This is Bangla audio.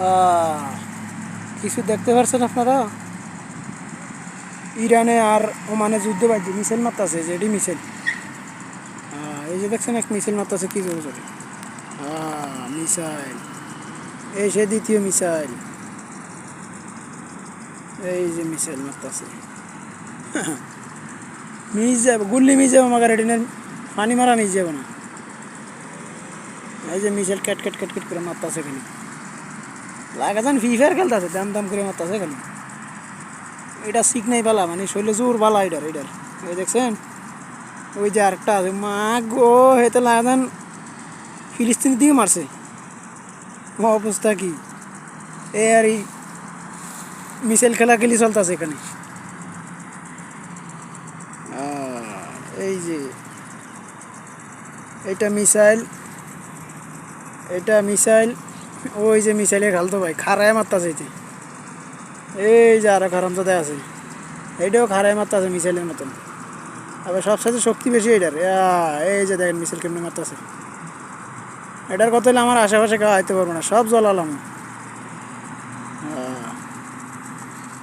আহ, কিছু দেখতে পারছেন আপনারা? ইরানে আর ওমানে যুদ্ধ বাজছে, মিসাইল মারতেছে, যেটি মিসাইল। এই যে দেখছেন এক মিসাইল মারতেছে কি জোরে জোরে। মিসাইল, এই সে দ্বিতীয় মিসাইল। এই যে মিসাইল মারতেছে, মিস যাবে, গুল্লি মিস যাবে, মাগার এটিনের পানি মারা মিস যাবে না। এই যে missile cat cat cat cat করে মারতেছে খালি, লাগা যান ফ্রি ফায়ার খেলতেছে, দাম দাম করে মারতেছে খালি। এটা শিখ নাই বালা, মানে শৈলে জোর বালা এটার এটার। ওই দেখছেন, ওই যে আরেকটা আছে, মা গো, হেতে লাগা যান ফিলিস্তিনের দিকে মারছে। অবস্থা কি, এ আর এই মিসাইল খেলা খেলি চলতেছে এখানে। এই যে এটা মিসাইল, এটা মিসাইল, ওই যে মিসাইলে খালতো ভাই খারায় মারতাছে এতে। এই যে আরো খারামজাদা আছে, এইটাও খারায় মারতাছে মিসাইলের মতন। আবার সবসাথে শক্তি বেশি এটার। এই যে দেখেন মিসাইল কেমনে মারতাছে। এটার কথা হলে আমার আশেপাশে কেউ আইতে পারবো না, সব জ্বলালাম।